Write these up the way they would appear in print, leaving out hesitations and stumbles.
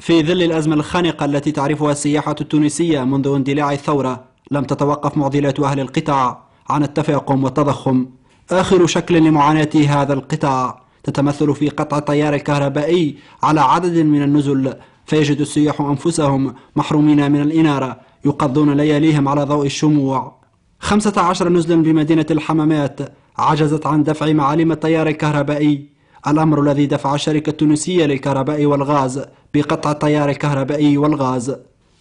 في ظل الأزمة الخانقة التي تعرفها السياحة التونسية منذ اندلاع الثورة، لم تتوقف معضلات أهل القطاع عن التفاقم والتضخم. آخر شكل لمعاناة هذا القطاع تتمثل في قطع التيار الكهربائي على عدد من النزل، فيجد السياح أنفسهم محرومين من الإنارة، يقضون لياليهم على ضوء الشموع. 15 نزلا بمدينة الحمامات عجزت عن دفع معالم التيار الكهربائي، الأمر الذي دفع الشركة التونسية للكهرباء والغاز بقطع التيار الكهربائي والغاز.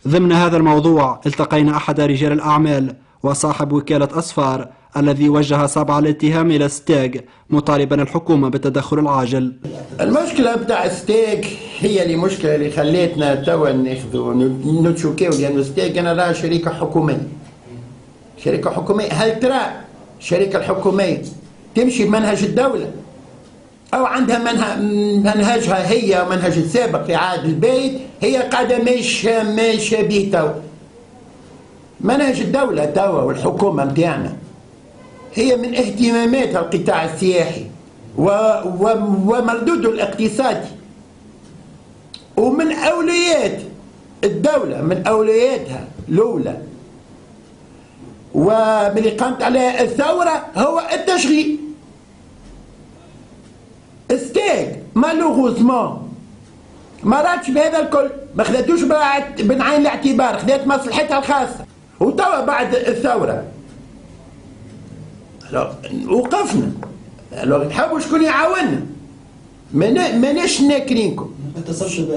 ضمن هذا الموضوع التقينا أحد رجال الأعمال وصاحب وكالة أصفار الذي وجه صابع الاتهام إلى ستاج، مطالبا الحكومة بالتدخل العاجل. المشكلة بتاع ستاج هي اللي مشكلة اللي خليتنا توا ناخذوا نتشوكيو، لأنه ستاج أنا راه شركة حكومية. شركة حكومية، هل ترى الشركة الحكومية تمشي بمنهج الدولة أو عندها منهجها هي ومنهج السابق في عهد البيت؟ هي قاعدة ماشية به توا. منهج الدولة توا والحكومة متاعنا هي من اهتماماتها القطاع السياحي ومردوده الاقتصادي، ومن أولويات الدولة، من أولوياتها الأولى واللي قامت عليها الثورة هو التشغيل. ستاج مالوغوزمون ما راتش بهذا الكل، ما خذاتوش بعين الاعتبار، خذات مصلحتها الخاصة. وتوا بعد الثورة وقفنا، نحبوا شكون يعاوننا، ماناش ناكرينكم.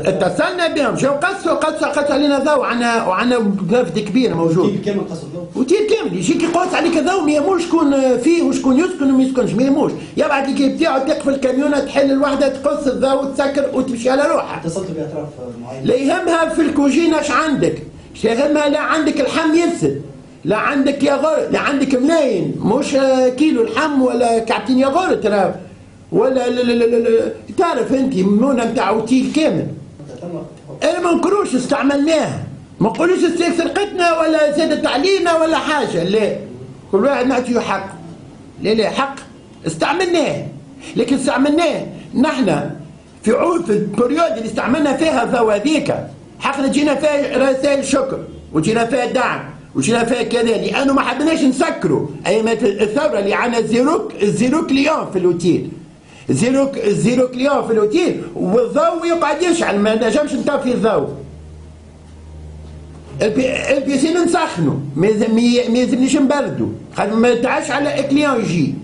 اتصلنا بهم، جاو قصوا علينا ضوء، وعنا وقفد كبير موجود. وتير كامل قصوا الضوء. وتير كامل يجيك يقص عليك الضوء، ما يهموش شكون فيه وشكون يسكن وما يسكنش، ما يهموش. يبعث لك بتاعو تقفل الكاميونة، تحل الوحدة، تقص الضوء وتسكر وتمشي على روحها. اتصلت بأطراف معينة. لا يهمها في الكوجينة اش عندك، يهمها لا عندك اللحم يفسد، لا عندك ياغورت، لا عندك ملاين، مش كيلو لحم ولا كعبتين ياغورت ترى، ولا لا تعرف انت منونه نتاع اوتيل كامل. انا ما نكروش استعملناها، ما نقولوش سرقتنا ولا زادت علينا ولا حاجه، لا، كل واحد نعطيه حق. لا حق استعملناه، لكن استعملناه نحن في البريود اللي استعملنا فيها الضوء هذيك، حقنا جينا فيها رسائل شكر وجينا فيها دعم وجينا فيها كذا، لانه ما حبيناش نسكروا ايامات الثوره اللي عندنا زيرو كليون في الاوتيل، زيرو كليون في الاوتيل، والضوء يقعد يشعل، ما نجمش نطفي الضوء. البيسين نسخنوا، ما يلزمنيش نبردوا، خاطر ما تعاش على كليون يجي.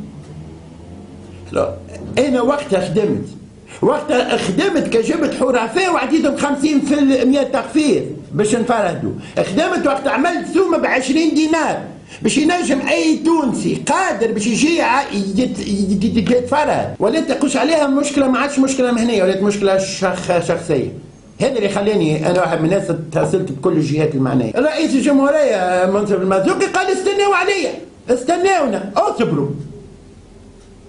انا وقتها خدمت كجبت حرفاء وعطيتهم 50% تخفيض باش نفرهدوا. خدمت وقت عملت ثومه ب20 دينار باش ينجم اي تونسي قادر باش يجي يتفرهد. ولات تقوش عليها مشكله، ما عادش مشكله مهنيه، ولات مشكله شخصيه. هذا اللي خلاني انا واحد من الناس اتصلت بكل الجهات المعنيه. رئيس الجمهوريه منصف المرزوقي قال استناو عليا، استناونا، اصبروا.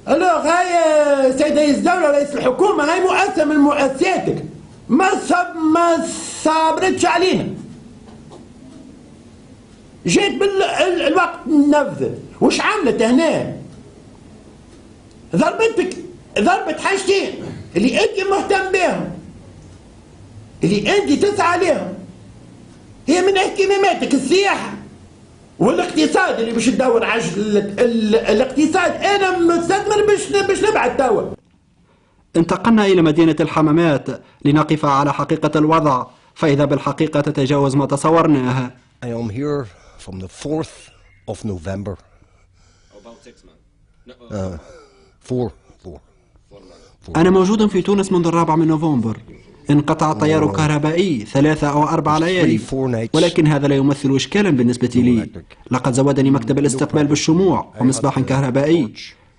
الوغ هاي سيد رئيس الدولة رئيس الحكومة، هاي مؤسسة من مؤسساتك ما صبرتش علينا، جيت بالوقت ننفذ. وش عملت هنا؟ ضربت حاجتين اللي انت مهتم بهم، اللي انت تسعى عليهم، هي من اهتماماتك السياحة والاقتصاد اللي باش تدور عجل الاقتصاد. انا مستثمر باش نبعد توا. انتقلنا الى مدينة الحمامات لنقف على حقيقة الوضع، فاذا بالحقيقة تتجاوز ما تصورناها. I am here from the 4th of November. About 6 months. 4 أنا موجود في تونس منذ 4 من نوفمبر. انقطع التيار الكهربائي 3 أو 4 ليالي، ولكن هذا لا يمثل إشكالا بالنسبة لي. لقد زودني مكتب الاستقبال بالشموع ومصباح كهربائي،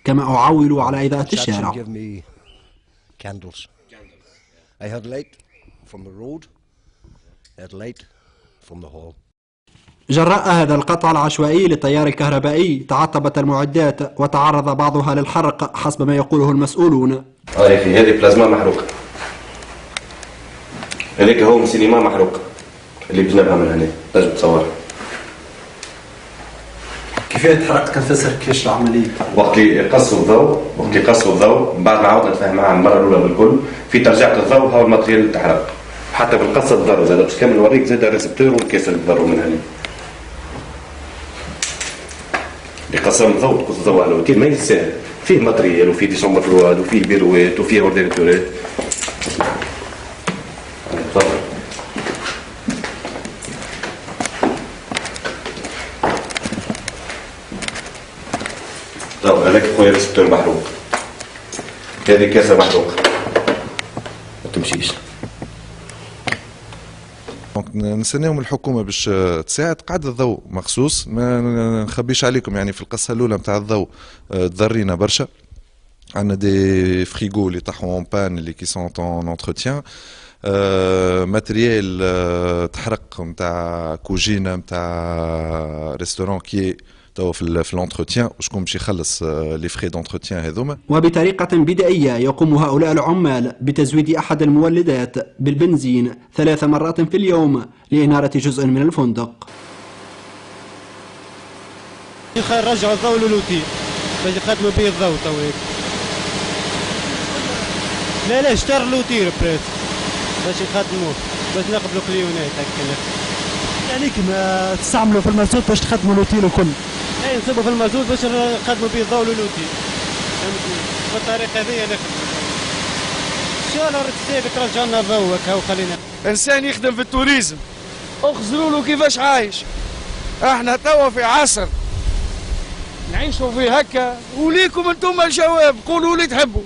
كما أعول على إضاءة الشارع. جراء هذا القطع العشوائي للتيار الكهربائي تعطبت المعدات وتعرض بعضها للحرق حسب ما يقوله المسؤولون. هذه بلازما محروقة، هذاك هو سينما محروق اللي بجنبها من هنا، تنجم تصورها. كيفاش تحرقت؟ كان تفسر كيفاش العملية؟ وقت اللي قصوا الضوء، بعد ما عاودنا نتفاهم معها المرة الأولى بالكل، في ترجعة الضوء هو الماتريال اللي تحرق. حتى بالقصه تضروا زاد باش كامل نوريك زاد الريسبتور والكيس اللي تضروا من هنا. اللي قصه مضوط قصه ضوء على الوتيل ماهيش ساهل، فيه ماتريال وفيه دي شومبر فرواد وفيه بيروات وفيه اورديناتورات. تفضل. هذاك خويا ريسبتور محروق، هذه كاسه محروقه ما تمشيش. نستناو من الحكومه باش تساعد. قعد الضوء مخصوص، ما نخبيش عليكم يعني في القصه الاولى نتاع الضوء تضرينا برشا. عندنا دي فريغو اللي طاحوا اون بان اللي كي سون اون انتروتيان، ماتريال تحرق نتاع كوجينه نتاع ريستورون كي توا في الانتروتيان، وشكون باش يخلص لي فري دونتروتيان هذوما. وبطريقة بدائية يقوم هؤلاء العمال بتزويد أحد المولدات بالبنزين 3 مرات في اليوم لإنارة جزء من الفندق. رجعوا الضوء للوتيل باش يخدموا به الضوء تويك. لا اشتروا اللوتيل بريس باش يخدموه، باش نقبلوا كليونات هكا. يعني كما تستعملوا في المازوت باش تخدموا اللوتيل الكل. اي نصبوا في المازوت باش نخدموا به الضوء للوتيل، فهمتني؟ بالطريقه هذه نخدموا. ان شاء الله رتسابك رجع لنا الضوء هكا وخلينا. انسان يخدم في التوريزم اخزروا له كيفاش عايش. احنا توا في عصر نعيشوا فيه هكا، وليكم انتم الجواب، قولوا لي تحبوا.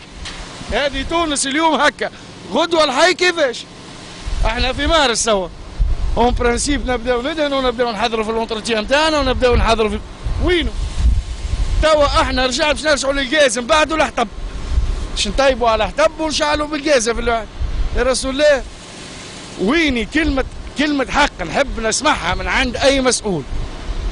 هذه تونس اليوم هكا، غدوه الحي كيفاش؟ احنا في مارس توا. اون برانسيب نبداو ندهنوا ونبداو نحضروا في الانتروتيان نتاعنا ونبداو نحضروا في وينو؟ توا احنا رجعنا باش نرجعوا للغاز من بعد والحطب. باش نطيبوا على حطب ونشعلوا بالغاز في الوعد. يا رسول الله ويني كلمة حق نحب نسمعها من عند أي مسؤول،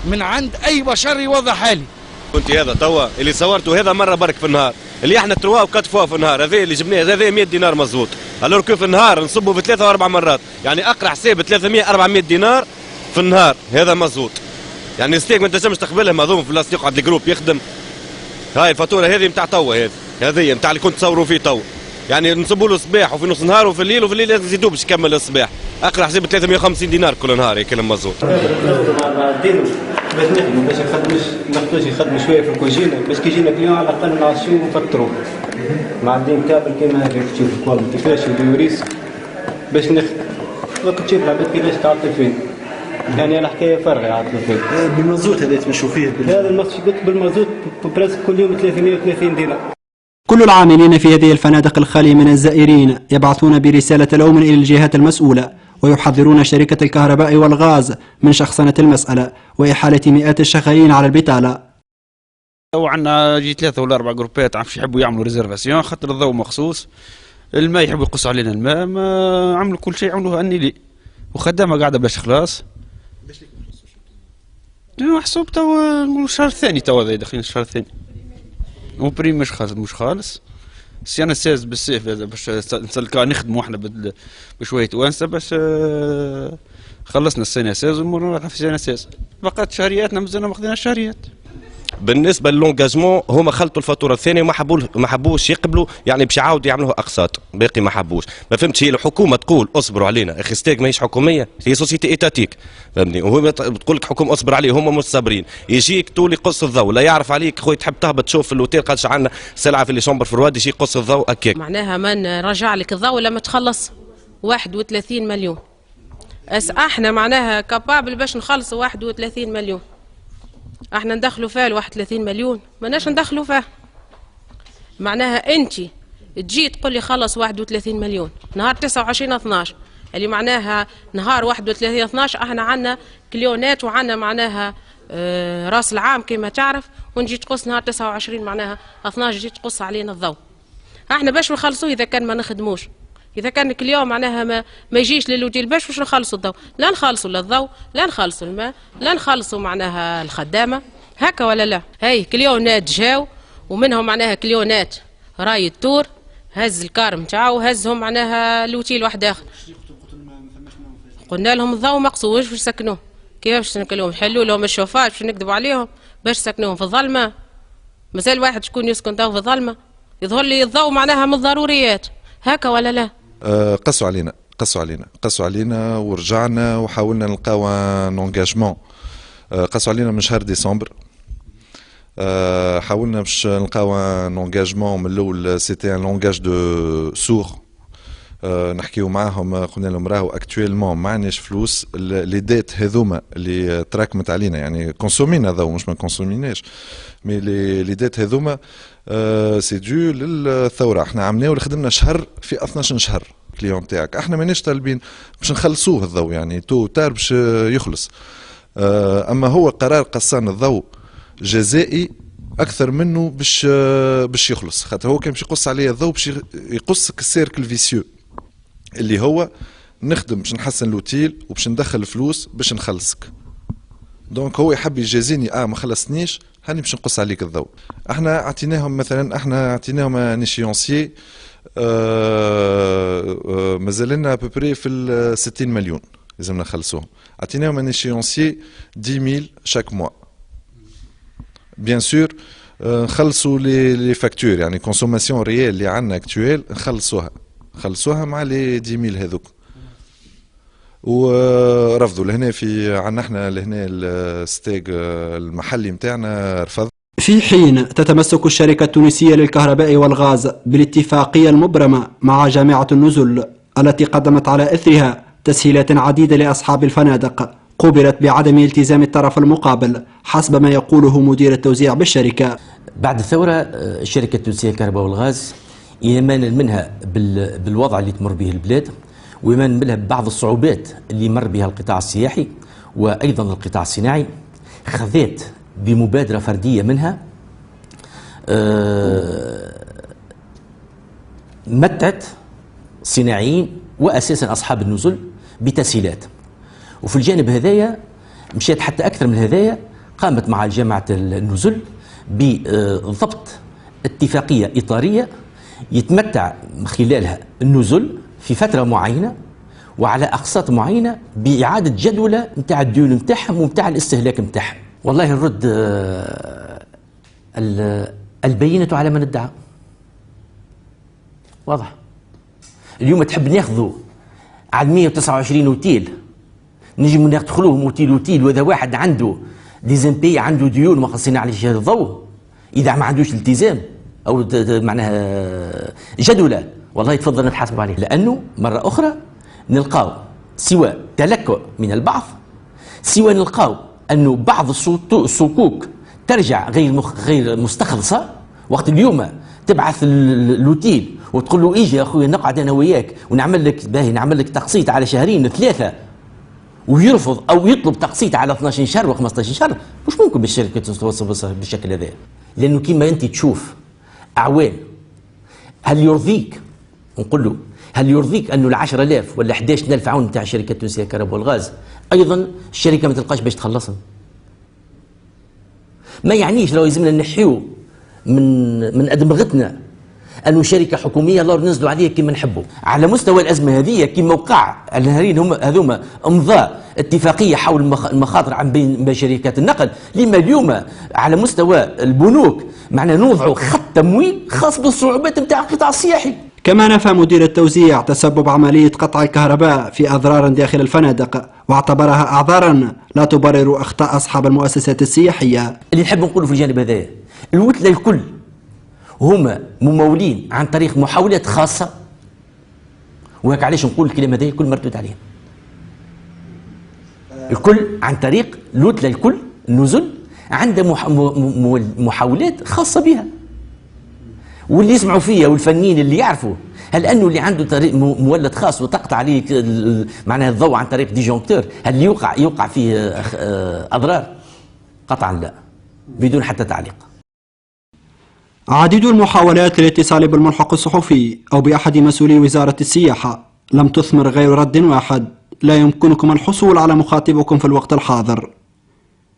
من عند أي بشر يوضح حالي. كنت هذا توا اللي صورته هذا مرة برك في النهار، اللي احنا 3 و 4 فوا في النهار، هذا اللي جبناه هذا 100 دينار مزبوط. الور كيف في النهار نصبوا في 3 و4 مرات، يعني أقرأ حساب 300 400 دينار في النهار، هذا مزبوط. يعني ستيك ما تنجمش تقبلهم هذوم في لاصق يقعد الجروب يخدم. هاي الفاتورة هذه نتاع توا، هذه نتاع اللي كنت تصوروا فيه توا. يعني نصبوا له الصباح وفي نص نهار وفي الليل، وفي الليل لازم يزيدوا باش يكمل الصباح. اقرا حساب 350 دينار كل نهار، هيك كلام مزبوط. باش نخدموا باش ناخذوش يخدموا شويه في الكوجينه، باش كي يجينا كليون على الاقل نعشيو ونفطروا. معدين كابل كيما هذاك تشوف الكواليتي كيفاش يديروا ريس باش نخدم. وقت تشوف العباد كيفاش تعطل فيه، يعني الحكايه فارغه يعطلوا فيه. بالمازوت هذا تمشوا فيه هذا الماتش قلت بالمازوت براسك كل يوم 330 دينار. كل العاملين في هذه الفنادق الخالية من الزائرين يبعثون برسالة لوم إلى الجهات المسؤولة، ويحذرون شركة الكهرباء والغاز من شخصنة المسألة وإحالة مئات الشغالين على البطالة. وعندنا يجي 3 ولا 4 جروبات عم يحبوا يعملوا ريزرفاسيون خاطر الضوء مخصوص، الماء يحبوا يقصوا علينا الماء، ما عملوا كل شيء عملوه أنيلي وخدامة قاعدة بلاش خلاص. محسوب توا نقولوا الشهر الثاني، توا داخلين الشهر الثاني وبريم مش خالص. سيانا ساز بالسيف هذا باش نسلكا نخدموا احنا بشويه وانسه باش خلصنا السنه ساز ونروح في سنه ساز. بقات شهرياتنا مازلنا ما خديناش شهريات. بالنسبه للونجاجمون هما خلطوا الفاتوره الثانيه وما حبوش يقبلوا، يعني باش يعاودوا يعملوها اقساط، باقي ما حبوش. ما فهمتش، هي الحكومه تقول اصبروا علينا، اخي ستيك ماهيش حكوميه، هي سوسيتي ايتاتيك فهمتني، وهو بتقول لك حكومه اصبر عليه، هما مش صابرين. يجيك طول يقص الضوء، لا يعرف عليك خويا تحب تهبط تشوف في الاوتيل قالش عندنا سلعه في اللي شومبر في الرواد، يجي يقص الضوء هكاك. معناها من رجع لك الضوء لما تخلص 31 مليون. احنا معناها كابابل باش نخلصوا 31 مليون. احنا ندخلوا فيها ال 31 مليون، ماناش ندخلوا فيها. معناها انت تجي تقول لي خلص 31 مليون نهار 29/12 اللي معناها نهار 31/12 احنا عندنا كليونات وعندنا معناها راس العام كما تعرف، ونجي تقص نهار 29 معناها 12 جي تقص علينا الضوء. احنا باش نخلصوه اذا كان ما نخدموش، اذا كان كل يوم معناها ما يجيش للوتيل باش نخلصوا الضوء، لا نخلصوا لا الضوء لا نخلصوا الماء لا نخلصوا معناها الخدامه، هكا ولا لا؟ هاي كليونات جاو ومنهم معناها كليونات راي التور هز الكار نتاعو وهزهم معناها لوتيل واحد اخر. قلنا لهم الضوء مقصوش باش يسكنوه، كيف باش نكلمهم؟ حلوا لهم الشوفاج باش نكذبوا عليهم باش يسكنوهم في الظلمه؟ مازال واحد شكون يسكن تو في الظلمه؟ يظهر لي الضوء معناها من الضروريات، هكا ولا لا؟ قصوا علينا قصوا علينا ورجعنا وحاولنا نلقاو ان انجاجمون. قصوا علينا من شهر ديسمبر، حاولنا باش نلقاو ان انجاجمون من الاول. سيتي ان لونجاج دو سور. نحكيو معاهم، قلنا لهم راهو اكتويلمون ما عندناش فلوس، لي ديت هذوما اللي تراكمت علينا، يعني كونسومينا ذو مش ما كونسوميناش، مي لي ديت هذوما سي دو للثوره. احنا عملناه وخدمنا شهر في 12 شهر كليون تاعك، احنا ماناش طالبين باش نخلصوه الضوء، يعني تو تار باش يخلص. اما هو قرار قصان الضوء جزائي اكثر منه باش يخلص، خاطر هو كان باش يقص عليا الضوء باش يقصك السيركل فيسيو اللي هو نخدم باش نحسن لوتيل وباش ندخل فلوس باش نخلصك. دونك هو يحب يجازيني ما خلصنيش، هاني باش نقص عليك الضوء. احنا اعطيناهم مثلا، احنا اعطيناهم ان ايشيونسيي مازال لنا ابوبري في 60 مليون لازمنا نخلصوهم. اعطيناهم ان ايشيونسيي 10000 شاك موا. بيان سور نخلصوا لي فاكتور، يعني كونسوماسيون ريال اللي عندنا اكتويل نخلصوها مع لي 10000 هذوك. ورفضوا لهنا في عندنا احنا لهنا الستيج المحلي نتاعنا رفض. في حين تتمسك الشركة التونسية للكهرباء والغاز بالاتفاقية المبرمة مع جامعة النزل التي قدمت على إثرها تسهيلات عديدة لأصحاب الفنادق قُبلت بعدم التزام الطرف المقابل حسب ما يقوله مدير التوزيع بالشركة. بعد الثورة الشركة التونسية للكهرباء والغاز يمان منها بالوضع اللي تمر به البلاد، ويمان منها ببعض الصعوبات اللي مر بها القطاع السياحي وأيضا القطاع الصناعي، خذت بمبادرة فردية منها متعت صناعيين وأساسا أصحاب النزل بتسهيلات. وفي الجانب هذايا مشيت حتى أكثر من هذايا، قامت مع جامعة النزل بضبط اتفاقية إطارية يتمتع من خلالها النزل في فترة معينة وعلى أقساط معينة بإعادة جدولة نتاع الديون نتاعهم ونتاع الاستهلاك نتاعهم. والله الرد البينة على من ادعى، واضح. اليوم تحب ناخذوا على 129 اوتيل نجم ندخلوهم اوتيل، واذا واحد عنده ديزامبي عنده ديون ما خصنا عليه شهاده ضوء، اذا ما عندوش التزام او معناها جدوله، والله يتفضل نتحاسب عليه. لانه مره اخرى نلقاو سواء تلكؤ من البعض، سواء نلقاو انه بعض الصكوك ترجع غير مستخلصه. وقت اليوم تبعث الاوتيل وتقول له ايجي يا اخويا نقعد انا وياك ونعمل لك باهي نعمل لك تقسيط على شهرين 3، ويرفض او يطلب تقسيط على 12 شهر و15 شهر، مش ممكن بالشركه توصل بالشكل هذا. لانه كما انت تشوف اعوان، هل يرضيك نقول له هل يرضيك انه ال 10000 ولا 11000 عون نتاع الشركه التونسيه للكهرباء والغاز ايضا الشركه ما تلقاش باش تخلصهم؟ ما يعنيش لو يلزمنا نحيو من ادمغتنا انه شركه حكوميه الله ننزلوا عليها كما نحبوا. على مستوى الازمه هذه كما وقع النهارين هذوما امضاء اتفاقيه حول المخاطر عن بين شركات النقل، لما اليوم على مستوى البنوك معنا نوضعوا خط تمويل خاص بالصعوبات نتاع القطاع السياحي. كما نفى مدير التوزيع تسبب عملية قطع الكهرباء في أضرار داخل الفنادق، واعتبرها أعذارا لا تبرر أخطاء أصحاب المؤسسات السياحية. اللي نحب نقوله في الجانب هذا الوتلة الكل هما ممولين عن طريق محاولات خاصة، وهيك علاش نقول الكلام هذا الكل مردود عليهم. الكل عن طريق الوتلة الكل النزل عنده محاولات خاصة بها، واللي يسمعوا فيها والفنيين اللي يعرفوا هل انه اللي عنده طريق مولد خاص وتقطع عليه معناها الضوء عن طريق ديجونكتور هل يوقع فيه اضرار؟ قطعا لا، بدون حتى تعليق. عديد المحاولات للاتصال بالملحق الصحفي أو بأحد مسؤولي وزارة السياحة لم تثمر غير رد واحد: لا يمكنكم الحصول على مخاطبكم في الوقت الحاضر.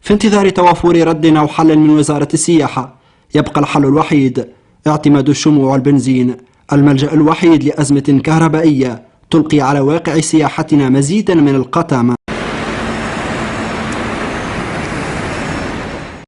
في انتظار توافر رد أو حل من وزارة السياحة، يبقى الحل الوحيد اعتماد الشموع والبنزين، الملجأ الوحيد لأزمة كهربائية تلقي على واقع سياحتنا مزيدا من القتامة.